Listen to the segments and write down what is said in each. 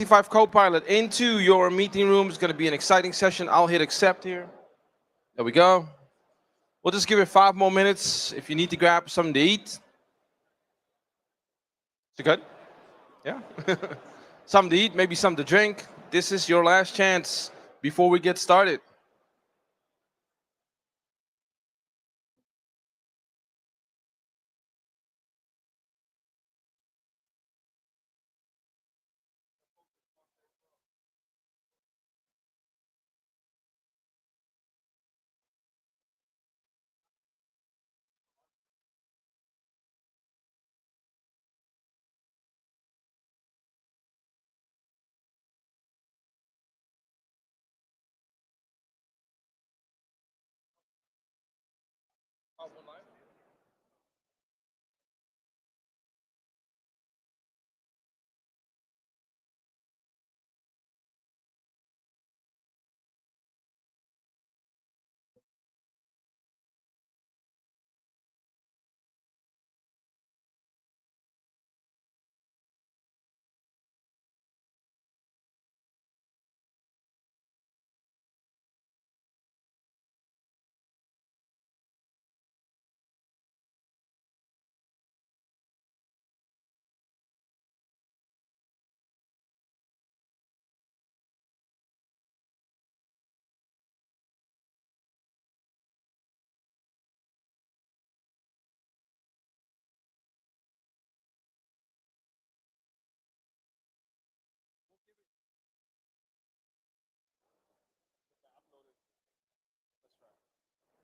M365 Copilot into your meeting room. It's going to be an exciting session. I'll hit accept here. There we go. We'll just give it 5 more minutes if you need to grab something to eat. Is it good? Yeah? Something to eat, maybe something to drink. This is your last chance before we get started.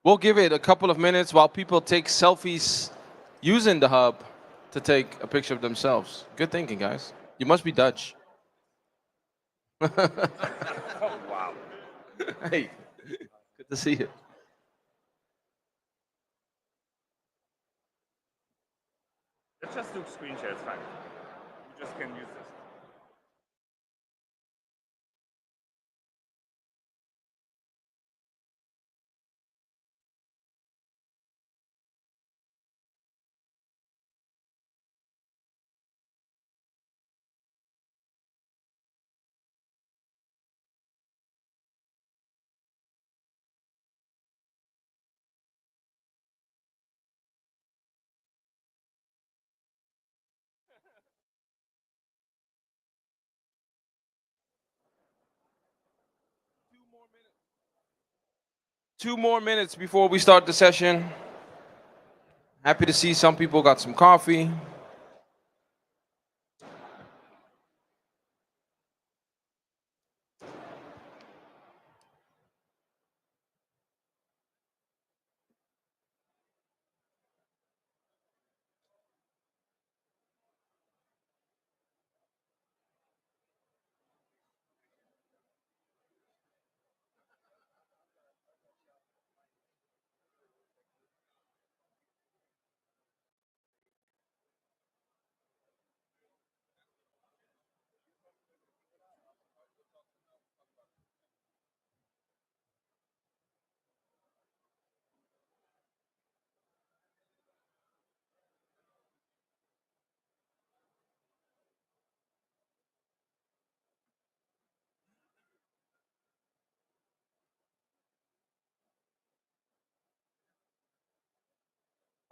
We'll give it a couple of minutes while people take selfies using the hub to take a picture of themselves. Good thinking, guys. You must be Dutch. Wow. Hey, good to see you. Let's just do screen share, it's fine. You just can use this. Two more minutes before we start the session. Happy to see some people got some coffee.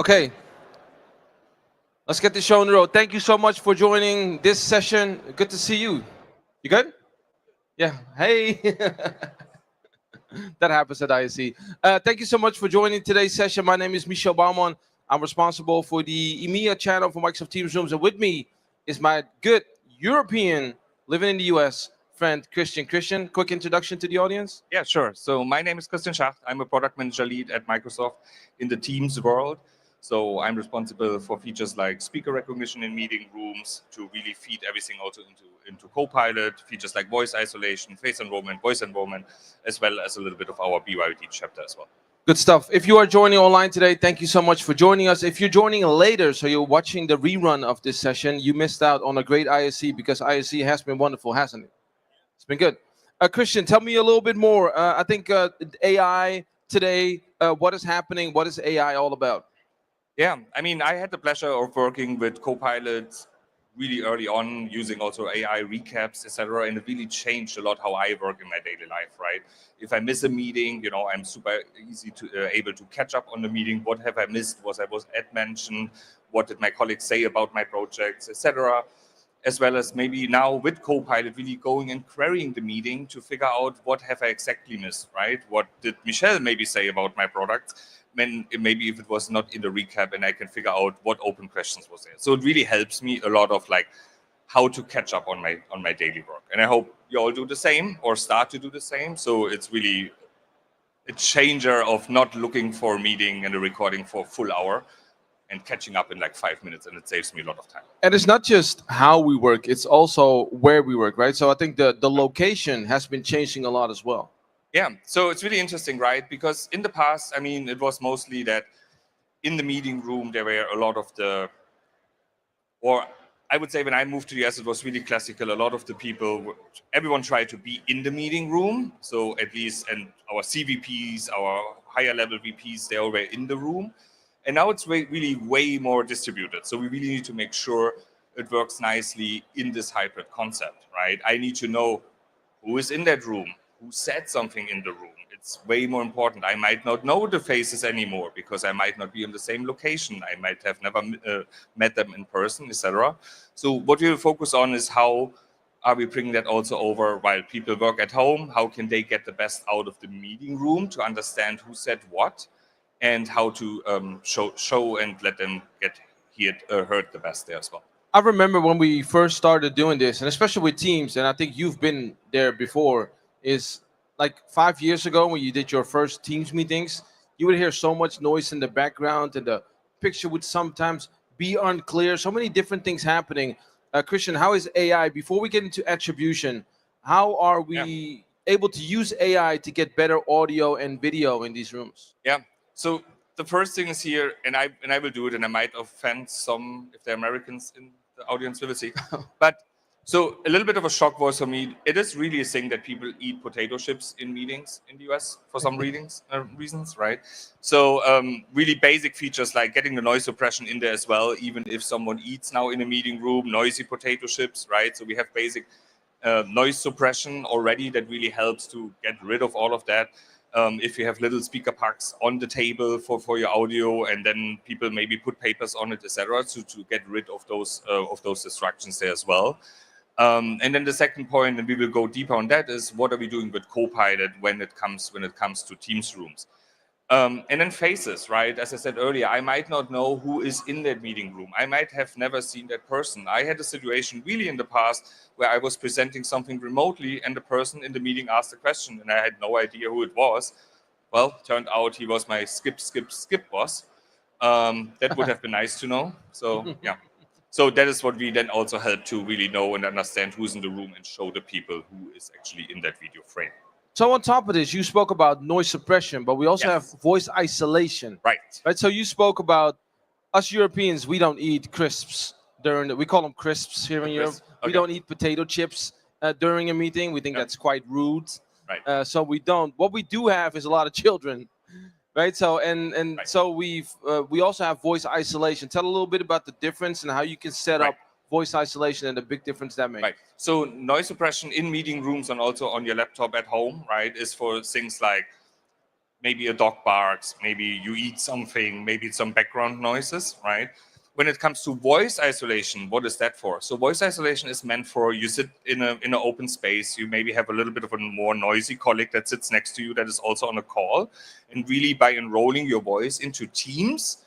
Okay, let's get the show on the road. Thank you so much for joining this session. Good to see you. You good? Yeah. Hey. That happens at ISE. Thank you so much for joining today's session. My name is Michel Baumann. I'm responsible for the EMEA channel for Microsoft Teams Rooms, and with me is my good European, living in the US, friend Christian. Christian, quick introduction to the audience. Yeah, sure. So my name is Christian Schacht. I'm a product manager lead at Microsoft in the Teams world. So I'm responsible for features like speaker recognition in meeting rooms to really feed everything also into Copilot, features like voice isolation, face enrollment, voice enrollment, as well as a little bit of our BYOD chapter as well. Good stuff. If you are joining online today, thank you so much for joining us. If you're joining later, so you're watching the rerun of this session, you missed out on a great ISE because ISE has been wonderful, hasn't it? It's been good. Christian, tell me a little bit more. I think AI today, what is happening? What is AI all about? Yeah, I mean, I had the pleasure of working with Copilot really early on using also AI recaps, etc. And it really changed a lot how I work in my daily life, right? If I miss a meeting, you know, I'm super easy to able to catch up on the meeting. What have I missed? Was at mentioned? What did my colleagues say about my projects, etc. As well as maybe now with Copilot, really going and querying the meeting to figure out what have I exactly missed, right? What did Michelle maybe say about my product? Then maybe if it was not in the recap, and I can figure out what open questions was there. So it really helps me a lot of like how to catch up on my daily work. And I hope you all do the same or start to do the same. So it's really a changer of not looking for a meeting and a recording for a full hour and catching up in like 5 minutes, and it saves me a lot of time. And it's not just how we work; it's also where we work, right? So I think the location has been changing a lot as well. Yeah, so it's really interesting, right? Because in the past, I mean, it was mostly that in the meeting room, there were a lot of the, or I would say when I moved to the US, it was really classical. A lot of the people, everyone tried to be in the meeting room. So at least, and our CVPs, our higher level VPs, they all were in the room. And now it's really way more distributed. So we really need to make sure it works nicely in this hybrid concept, right? I need to know who is in that room, who said something in the room. It's way more important. I might not know the faces anymore because I might not be in the same location. I might have never met them in person, etc. So what we will focus on is how are we bringing that also over while people work at home? How can they get the best out of the meeting room to understand who said what, and how to show and let them get heard the best there as well. I remember when we first started doing this, and especially with teams, and I think you've been there before, is like 5 years ago when you did your first teams meetings, you would hear so much noise in the background, and the picture would sometimes be unclear. So many different things happening. Christian, how is AI, before we get into attribution, how are we able to use AI to get better audio and video in these rooms? Yeah. So the first thing is here, and I will do it, and I might offend some if they're Americans in the audience, we will see. But so a little bit of a shock was for me. It is really a thing that people eat potato chips in meetings in the US for some reasons, right? So really basic features like getting the noise suppression in there as well, even if someone eats now in a meeting room, noisy potato chips, right? So we have basic noise suppression already that really helps to get rid of all of that. If you have little speaker packs on the table for your audio, and then people maybe put papers on it, etc., to get rid of those distractions there as well. And then the second point, and we will go deeper on that, is what are we doing with Copilot when it comes to Teams rooms. And then faces, right? As I said earlier, I might not know who is in that meeting room. I might have never seen that person. I had a situation really in the past where I was presenting something remotely, and the person in the meeting asked a question, and I had no idea who it was. Well, turned out he was my skip boss. That would have been nice to know. So yeah. So that is what we then also help to really know and understand who's in the room and show the people who is actually in that video frame. So on top of this, you spoke about noise suppression, but we also have voice isolation. Right. Right. So you spoke about us Europeans. We don't eat crisps we call them crisps here in Europe. We don't eat potato chips during a meeting. We think that's quite rude. Right. So we don't. What we do have is a lot of children. Right. So so we also have voice isolation. Tell a little bit about the difference and how you can set up voice isolation and the big difference that makes. Right. So noise suppression in meeting rooms and also on your laptop at home, right, is for things like maybe a dog barks, maybe you eat something, maybe some background noises, right? When it comes to voice isolation, what is that for? So voice isolation is meant for you sit in an open space. You maybe have a little bit of a more noisy colleague that sits next to you that is also on a call. And really by enrolling your voice into Teams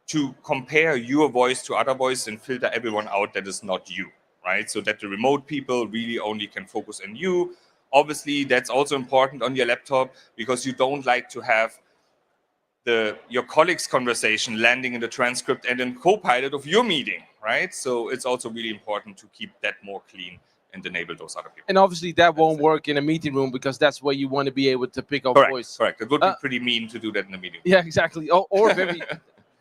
to compare your voice to other voice and filter everyone out that is not you, right? So that the remote people really only can focus on you. Obviously, that's also important on your laptop because you don't like to have your colleagues' conversation landing in the transcript and in Copilot of your meeting, right? So it's also really important to keep that more clean and enable those other people. And obviously that won't work in a meeting room because that's where you want to be able to pick up voice. Correct. It would be pretty mean to do that in a meeting room. Yeah, exactly. Or very,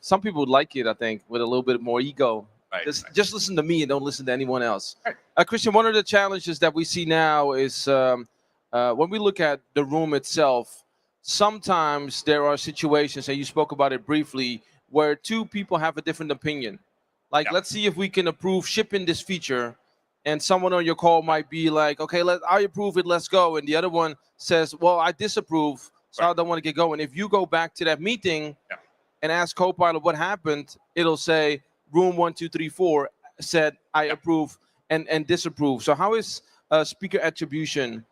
some people would like it, I think, with a little bit more ego. Right. Just listen to me and don't listen to anyone else. Right. Christian, one of the challenges that we see now is when we look at the room itself, sometimes there are situations, and you spoke about it briefly, where two people have a different opinion. Like, Yeah. let's see if we can approve shipping this feature, and someone on your call might be like, okay, I approve it, let's go, and the other one says, well, I disapprove, so I don't want to get going. If you go back to that meeting and ask Copilot what happened, it'll say room 1234 said I approve and disapprove. So how is speaker attribution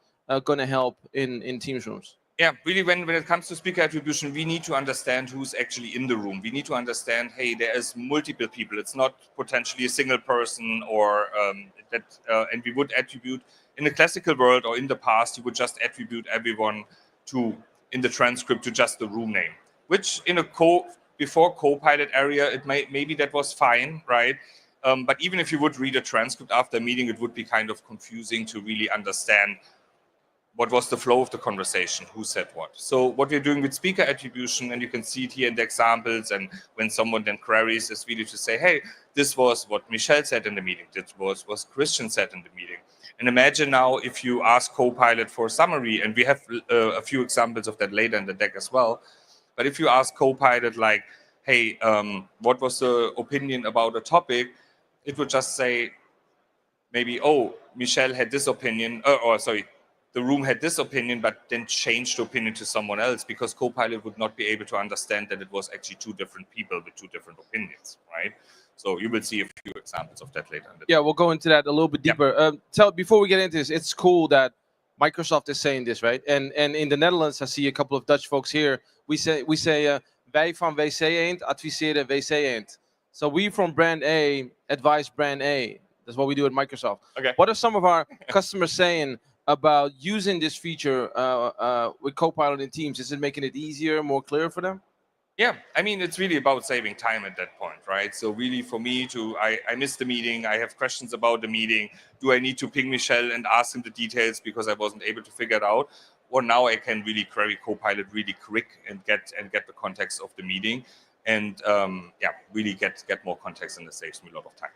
going to help in Teams rooms? Yeah, really, when it comes to speaker attribution, we need to understand who's actually in the room. We need to understand, hey, there is multiple people. It's not potentially a single person, or and we would attribute in the classical world, or in the past, you would just attribute everyone to, in the transcript, to just the room name, which in a before Copilot area, maybe that was fine, right? But even if you would read a transcript after a meeting, it would be kind of confusing to really understand what was the flow of the conversation, who said what. So what we're doing with speaker attribution, and you can see it here in the examples, and when someone then queries, is really to say, hey, this was what Michelle said in the meeting, this was what Christian said in the meeting. And imagine now if you ask Copilot for a summary, and we have a few examples of that later in the deck as well, but if you ask Copilot like, hey, what was the opinion about a topic, it would just say maybe, oh, Michelle had this opinion, or sorry, the room had this opinion, but then changed the opinion to someone else, because Copilot would not be able to understand that it was actually two different people with two different opinions, right? So you will see a few examples of that later. Yeah, we'll go into that a little bit deeper. Before we get into this, it's cool that Microsoft is saying this, right? And in the Netherlands, I see a couple of Dutch folks here. We say wij van WC Eend adviseren WC Eend. So we from brand A advise brand A. That's what we do at Microsoft. Okay. What are some of our customers saying about using this feature with Copilot in Teams? Is it making it easier, more clear for them? Yeah, I mean, it's really about saving time at that point, right? So really for me I missed the meeting, I have questions about the meeting. Do I need to ping Michelle and ask him the details because I wasn't able to figure it out? Or now I can really query Copilot really quick and get the context of the meeting, and really get more context, and it saves me a lot of time.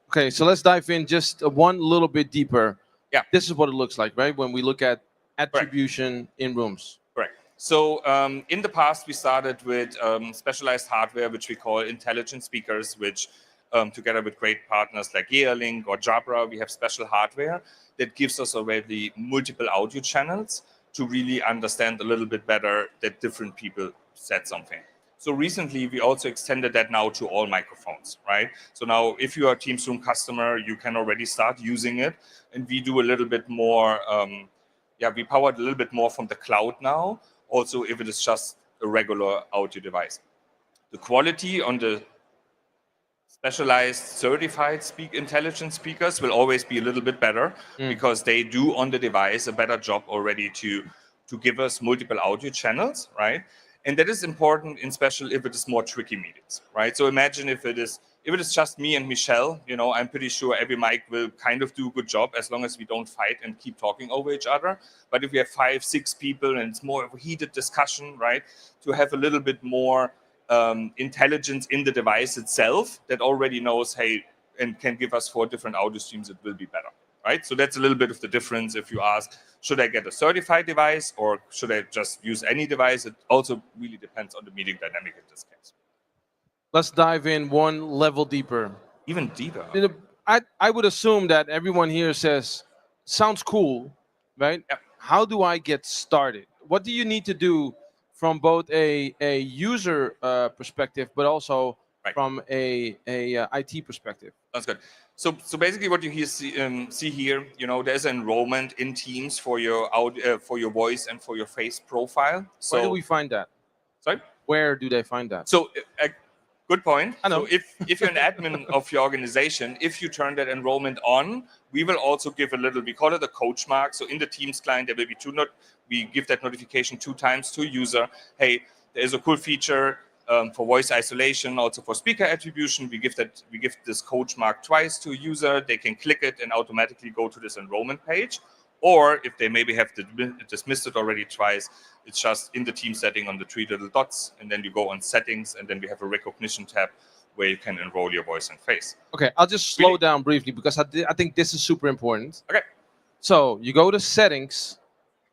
Okay, so let's dive in just one little bit deeper. Yeah. This is what it looks like, right? When we look at attribution in rooms. Correct. So in the past, we started with specialized hardware, which we call intelligent speakers, which together with great partners like Yearlink or Jabra, we have special hardware that gives us already multiple audio channels to really understand a little bit better that different people said something. So recently, we also extended that now to all microphones, right? So now if you are a Teams Room customer, you can already start using it. And we do a little bit more, we powered a little bit more from the cloud now, also if it is just a regular audio device. The quality on the specialized certified intelligent speakers will always be a little bit better because they do on the device a better job already to give us multiple audio channels, right? And that is important, in special if it is more tricky meetings, right? So imagine if it is just me and Michelle, I'm pretty sure every mic will kind of do a good job as long as we don't fight and keep talking over each other. But if we have 5, 6 people and it's more of a heated discussion, right? To have a little bit more intelligence in the device itself that already knows, hey, and can give us 4 different audio streams, it will be better, right? So that's a little bit of the difference. If you ask, should I get a certified device or should I just use any device? It also really depends on the meeting dynamic in this case. Let's dive in one level deeper. Even deeper. I would assume that everyone here says, sounds cool, right? Yeah. How do I get started? What do you need to do from both a user perspective, but also from a IT perspective? That's good. So basically, what you see here, there's an enrollment in Teams for your audio, for your voice and for your face profile. So where do we find that? Sorry. Where do they find that? So good point. I know. So if you're an admin of your organization, if you turn that enrollment on, we will also give a little, we call it a coach mark. So in the Teams client, there will be we give that notification 2 times to a user. Hey, there is a cool feature for voice isolation, also for speaker attribution. We give this coach mark twice to a user. They can click it and automatically go to this enrollment page. Or if they maybe have dismissed it already twice, it's just in the team setting on the 3 little dots, and then you go on settings, and then we have a recognition tab where you can enroll your voice and face. Okay, I'll just slow down briefly because I think this is super important. Okay. So you go to settings.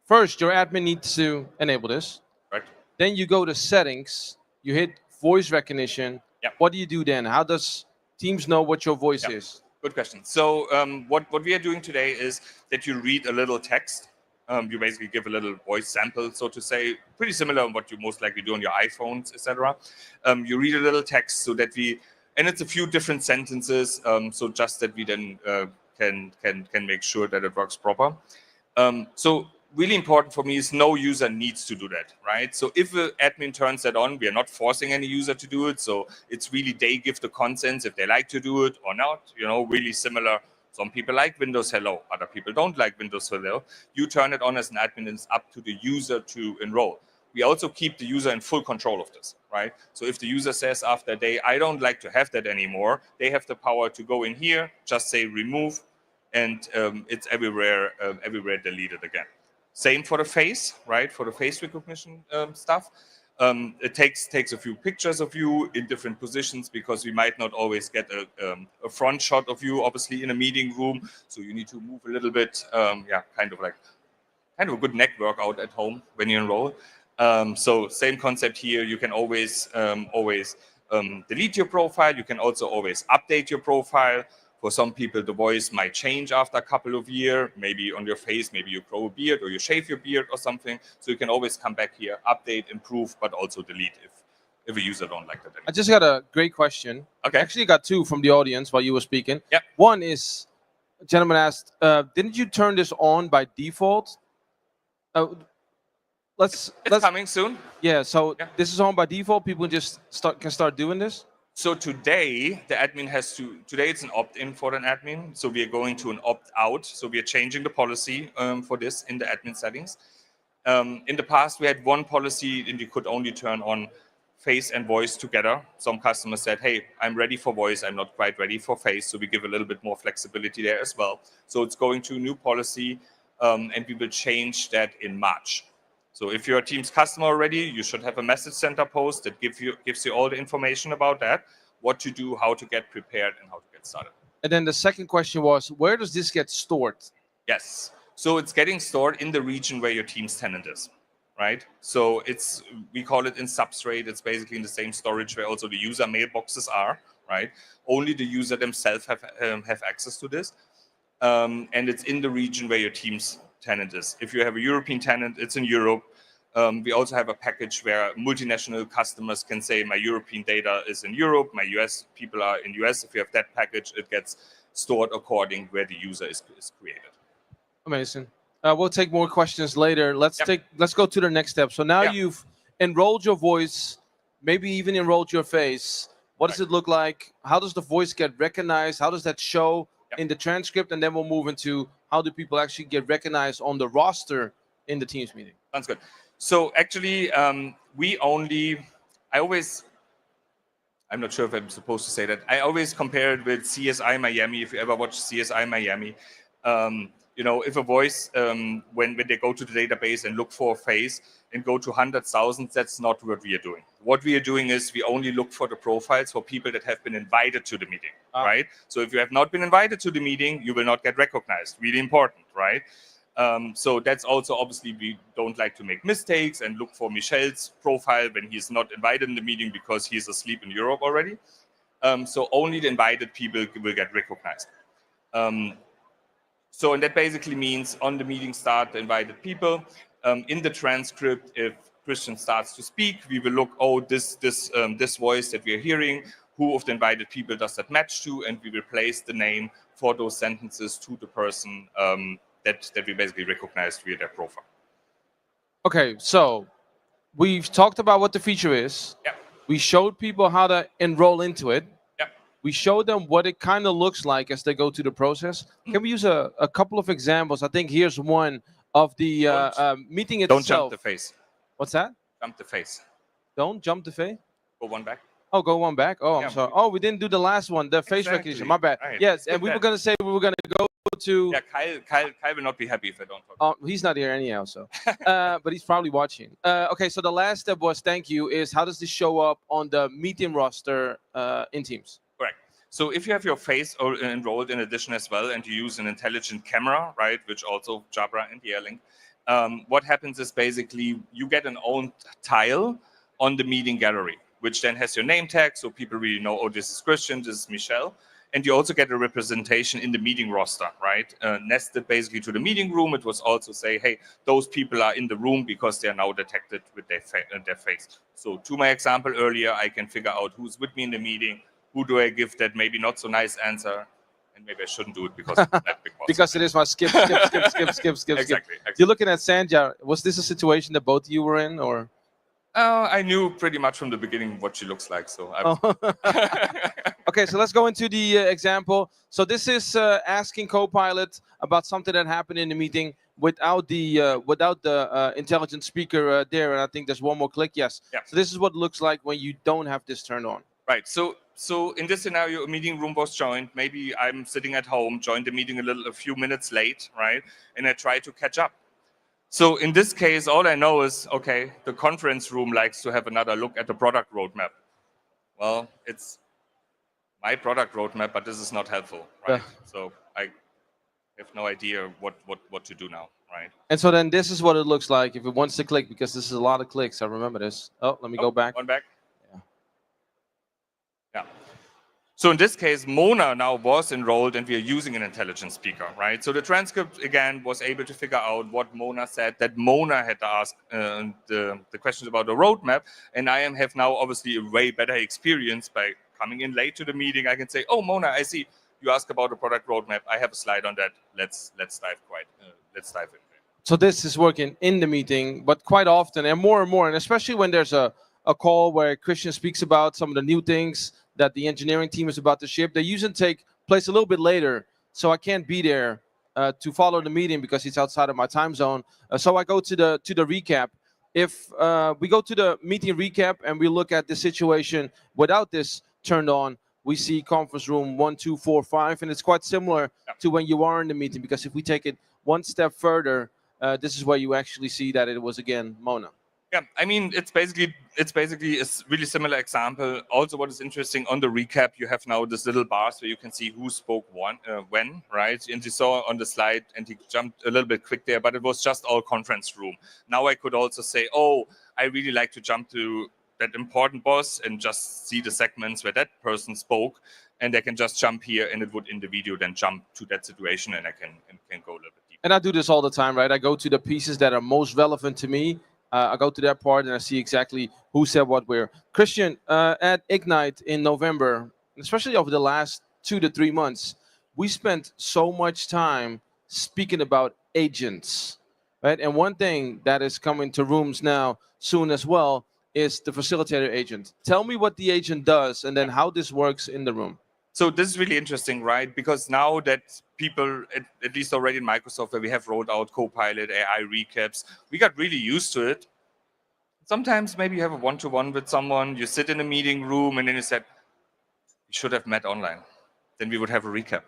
First, your admin needs to enable this. Right. Then you go to settings. You hit voice recognition. Yep. What do you do then? How does teams know what your voice is? Good question. So what we are doing today is that you read a little text. You basically give a little voice sample, so to say, pretty similar to what you most likely do on your iPhones, etc. You read a little text so that and it's a few different sentences, so just that we then can make sure that it works proper. So really important for me is no user needs to do that, right? So if an admin turns that on, we are not forcing any user to do it. So it's really they give the consent if they like to do it or not, really similar. Some people like Windows Hello, other people don't like Windows Hello. You turn it on as an admin and it's up to the user to enroll. We also keep the user in full control of this, right? So if the user says after a day, I don't like to have that anymore, they have the power to go in here, just say remove, and it's everywhere deleted again. Same for the face, right? For the face recognition stuff. It takes a few pictures of you in different positions because we might not always get a front shot of you, obviously, in a meeting room. So you need to move a little bit, kind of a good neck workout at home when you enroll. So same concept here. You can always delete your profile. You can also always update your profile. For some people, the voice might change after a couple of years, maybe on your face, maybe you grow a beard or you shave your beard or something. So you can always come back here, update, improve, but also delete if a user don't like that anymore. I just got a great question. Okay. Actually, got two from the audience while you were speaking. Yep. One is, a gentleman asked, didn't you turn this on by default? It's coming soon. Yeah, so this is on by default. People just can start doing this? So today, the admin today it's an opt-in for an admin. So we are going to an opt-out. So we are changing the policy for this in the admin settings. In the past, we had one policy and you could only turn on face and voice together. Some customers said, hey, I'm ready for voice. I'm not quite ready for face. So we give a little bit more flexibility there as well. So it's going to a new policy and we will change that in March. So if you're a Teams customer already, you should have a message center post that gives you all the information about that, what to do, how to get prepared, and how to get started. And then the second question was, where does this get stored? Yes. So it's getting stored in the region where your Teams tenant is, right? So we call it in Substrate. It's basically in the same storage where also the user mailboxes are, right? Only the user themselves have access to this. And it's in the region where your Teams tenant is. If you have a European tenant, it's in Europe. We also have a package where multinational customers can say my European data is in Europe, my US people are in US. If you have that package, it gets stored according where the user is created. Amazing. We'll take more questions later. Let's go to the next step. So now you've enrolled your voice, maybe even enrolled your face. What does it look like? How does the voice get recognized? How does that show in the transcript? And then we'll move into how do people actually get recognized on the roster in the Teams meeting? Sounds good. So actually, I'm not sure if I'm supposed to say that. I always compare it with CSI Miami. If you ever watch CSI Miami, if a voice, when they go to the database and look for a face and go to 100,000, that's not what we are doing. What we are doing is we only look for the profiles for people that have been invited to the meeting, right? So if you have not been invited to the meeting, you will not get recognized. Really important, right? So that's also obviously we don't like to make mistakes and look for Michel's profile when he's not invited in the meeting because he's asleep in Europe already. So only the invited people will get recognized. So and that basically means on the meeting start, the invited people. In the transcript, if Christian starts to speak, we will look, this voice that we are hearing, who of the invited people does that match to, and we will place the name for those sentences to the person that we basically recognized via their profile. Okay, so we've talked about what the feature is. Yeah. We showed people how to enroll into it. Yeah. We showed them what it kind of looks like as they go through the process. Can we use a couple of examples? I think here's one of the meeting itself. Don't jump the face. What's that? Jump the face. Don't jump the face? Go one back. Oh, go one back. Oh, I'm sorry. Oh, we didn't do the last one, the face recognition. My bad. Right. Yes, and we were going to say we were going to go to... Yeah, Kyle will not be happy if I don't talk. Oh, he's not here anyhow, so. But he's probably watching. Okay, so the last step was, thank you, is how does this show up on the meeting roster in Teams? Correct. So if you have your face enrolled in addition as well, and you use an intelligent camera, right, which also Jabra and Yearling, what happens is basically you get an own tile on the meeting gallery. which then has your name tag, so people really know, oh, this is Christian, this is Michelle. And you also get a representation in the meeting roster, right? Nested basically to the meeting room. It was also say, hey, those people are in the room because they are now detected with their face. So to my example earlier, I can figure out who's with me in the meeting, who do I give that maybe not so nice answer, and maybe I shouldn't do it because it's that big boss. Because it is my skip. Exactly. You're looking at Sanja. Was this a situation that both of you were in, or? I knew pretty much from the beginning what she looks like, so Okay, so let's go into the example. So this is asking Copilot about something that happened in the meeting without the intelligent speaker there, and I think there's one more click. Yes. Yeah. So this is what it looks like when you don't have this turned on. Right. So in this scenario, a meeting room was joined. Maybe I'm sitting at home, joined the meeting a few minutes late, right? And I try to catch up. So in this case, all I know is, okay, the conference room likes to have another look at the product roadmap. Well, it's my product roadmap, but this is not helpful, right? So I have no idea what to do now, right? And so then this is what it looks like if it wants to click, because this is a lot of clicks. I remember this. Oh, let me go back. One back. Yeah. So in this case, Mona now was enrolled and we are using an intelligent speaker, right? So the transcript, again, was able to figure out what Mona said, that Mona had asked the questions about the roadmap. And I have now obviously a way better experience by coming in late to the meeting. I can say, oh, Mona, I see you asked about the product roadmap. I have a slide on that. Let's dive in. So this is working in the meeting, but quite often and more, and especially when there's a call where Christian speaks about some of the new things that the engineering team is about to ship, they usually take place a little bit later. So I can't be there to follow the meeting because it's outside of my time zone. So I go to the recap. If we go to the meeting recap and we look at the situation without this turned on, we see conference room 1, 2, 4, 5, and it's quite similar to when you are in the meeting, because if we take it one step further, this is where you actually see that it was again Mona. Yeah, I mean, it's basically a really similar example. Also, what is interesting on the recap, you have now this little bars where you can see who spoke when, right? And you saw on the slide, and he jumped a little bit quick there, but it was just all conference room. Now I could also say, oh, I really like to jump to that important boss and just see the segments where that person spoke, and I can just jump here, and it would in the video then jump to that situation, and I can go a little bit deeper. And I do this all the time, right? I go to the pieces that are most relevant to me. I go to that part and I see exactly who said what where. Christian, at Ignite in November, especially over the last 2 to 3 months, we spent so much time speaking about agents, right? And one thing that is coming to rooms now soon as well is the facilitator agent. Tell me what the agent does and then how this works in the room. So this is really interesting, right? Because now that people, at least already in Microsoft, where we have rolled out Copilot, AI recaps, we got really used to it. Sometimes maybe you have a one-to-one with someone, you sit in a meeting room, and then you said, we should have met online. Then we would have a recap,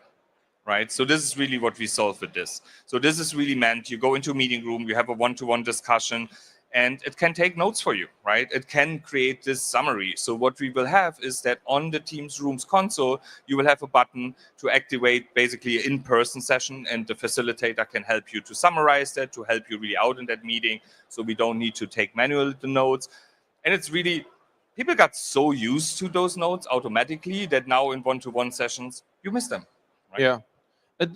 right? So this is really what we solve with this. So this is really meant, you go into a meeting room, you have a one-to-one discussion, and it can take notes for you, right? It can create this summary. So what we will have is that on the Teams Rooms console, you will have a button to activate basically an in-person session, and the facilitator can help you to summarize that, to help you really out in that meeting. So we don't need to take manual the notes. And it's really, people got so used to those notes automatically that now in one-to-one sessions, you miss them, right? Yeah.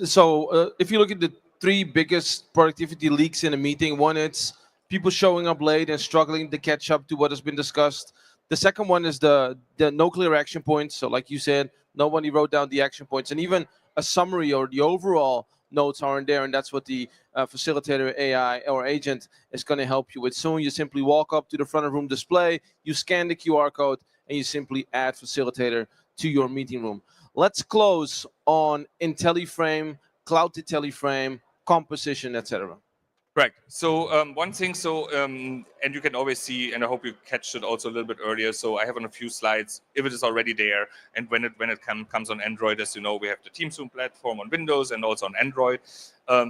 So if you look at the 3 biggest productivity leaks in a meeting, one, it's people showing up late and struggling to catch up to what has been discussed. The second one is the no clear action points. So like you said, nobody wrote down the action points, and even a summary or the overall notes aren't there, and that's what the facilitator AI or agent is going to help you with soon. You simply walk up to the front of room display, you scan the QR code, and you simply add facilitator to your meeting room. Let's close on IntelliFrame, Cloud to IntelliFrame, composition, etc. Correct. So one thing, and you can always see, and I hope you catch it also a little bit earlier. So I have on a few slides, if it is already there, and when it comes on Android, as you know, we have the Teams Room platform on Windows and also on Android.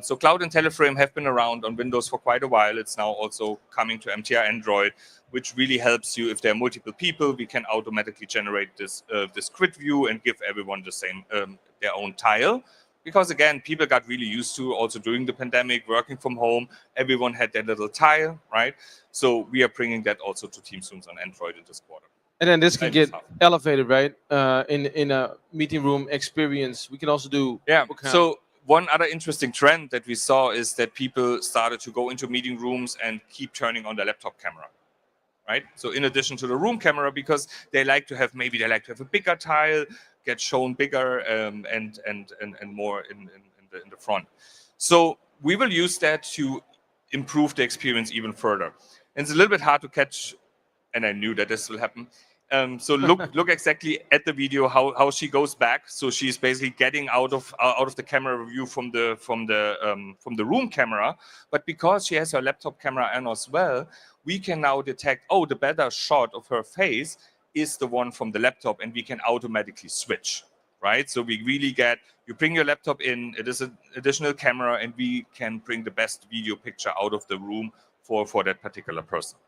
So Cloud and IntelliFrame have been around on Windows for quite a while. It's now also coming to MTR Android, which really helps you if there are multiple people. We can automatically generate this grid view and give everyone the same their own tile. Because again, people got really used to also during the pandemic, working from home, everyone had their little tile, right? So we are bringing that also to Teams Rooms on Android in this quarter. And then this can Maybe it's get half. elevated, right? In a meeting room experience, we can also do. Yeah. book count. So one other interesting trend that we saw is that people started to go into meeting rooms and keep turning on their laptop camera, right? So in addition to the room camera, because they like to have a bigger tile, get shown bigger and more in the front. So we will use that to improve the experience even further. And it's a little bit hard to catch, and I knew that this will happen. So look exactly at the video how she goes back. So she's basically getting out of the camera view from the room camera, but because she has her laptop camera on as well, we can now detect, oh, the better shot of her face is the one from the laptop, and we can automatically switch, right? So we really get, you bring your laptop in, it is an additional camera, and we can bring the best video picture out of the room for that particular person.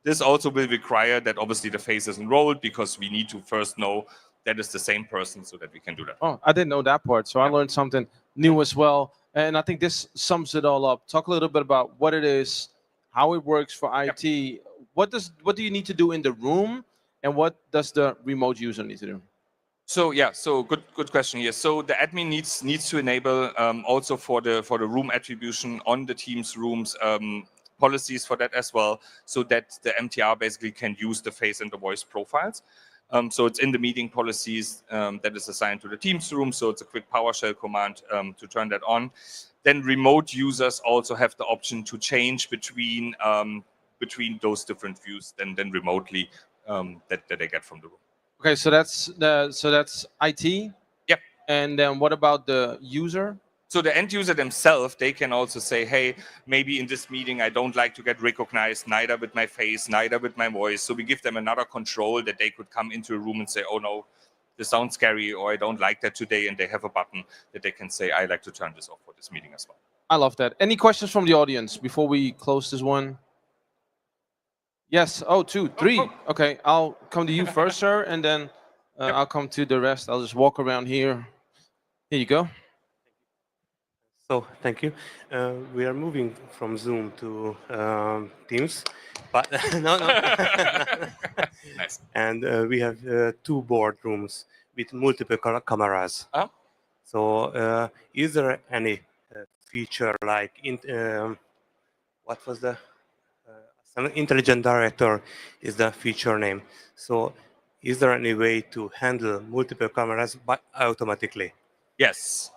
This also will require that obviously the face is enrolled, because we need to first know that it's the same person so that we can do that. Oh, I didn't know that part, so I learned something new as well. And I think this sums it all up. Talk a little bit about what it is, how it works for IT. What do you need to do in the room, and what does the remote user need to do? So yeah, so good question here. So the admin needs to enable also for the room attribution on the Teams rooms policies for that as well, so that the MTR basically can use the face and the voice profiles. So it's in the meeting policies that is assigned to the Teams room. So it's a quick PowerShell command to turn that on. Then remote users also have the option to change between those different views then remotely that they get from the room. Okay, so that's IT. Yep. And then what about the user? So the end user themselves, they can also say, hey, maybe in this meeting, I don't like to get recognized, neither with my face, neither with my voice. So we give them another control that they could come into a room and say, oh no, this sounds scary, or I don't like that today. And they have a button that they can say, I like to turn this off for this meeting as well. I love that. Any questions from the audience before we close this one? Yes. Oh, 2, 3. Okay, I'll come to you first, sir, and then I'll come to the rest. I'll just walk around here. Here you go. So thank you. We are moving from Zoom to Teams, but no. Nice. And we have 2 boardrooms with multiple cameras. Uh-huh. So is there any feature like what was the some intelligent director is the feature name? So is there any way to handle multiple cameras automatically? Yes.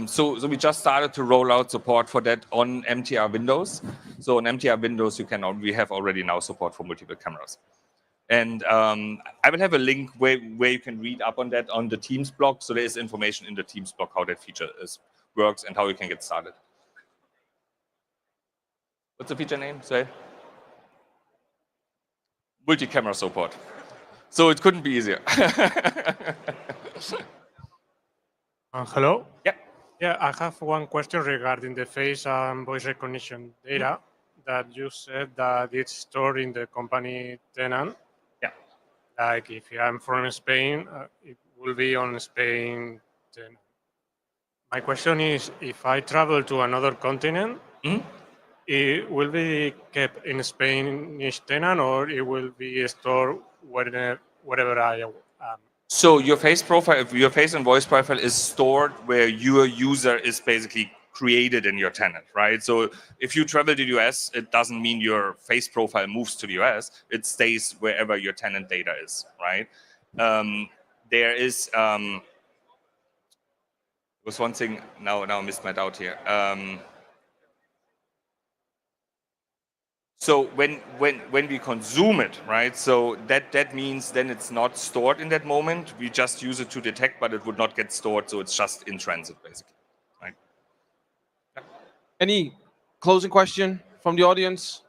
So we just started to roll out support for that on MTR Windows. So on MTR Windows, we have already now support for multiple cameras. And I will have a link where you can read up on that on the Teams blog. So there is information in the Teams blog how that feature works and how you can get started. What's the feature name? Say. Multi-camera support. So it couldn't be easier. Hello? Yep. Yeah, I have one question regarding the face and voice recognition data that you said that it's stored in the company tenant. Yeah. Like if I'm from Spain, it will be on Spain tenant. My question is, if I travel to another continent, it will be kept in Spanish tenant, or it will be stored wherever I am? So your face profile, your face and voice profile is stored where your user is basically created in your tenant, right? So if you travel to the US, it doesn't mean your face profile moves to the US. It stays wherever your tenant data is, right? There is was one thing. Now I missed my doubt here. So when we consume it, right? So that means then it's not stored in that moment. We just use it to detect, but it would not get stored. So it's just in transit, basically, right? Yeah. Any closing question from the audience?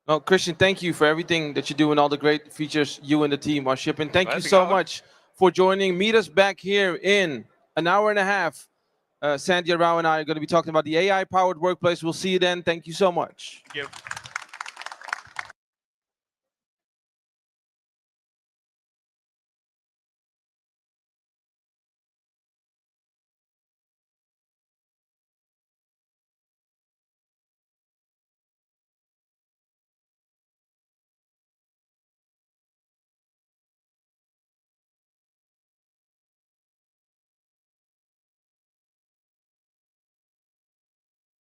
No, Christian, thank you for everything that you do and all the great features you and the team are shipping. Thank you so much for joining. Meet us back here in an hour and a half. Sandy Rao and I are going to be talking about the AI-powered workplace. We'll see you then. Thank you so much. Thank you.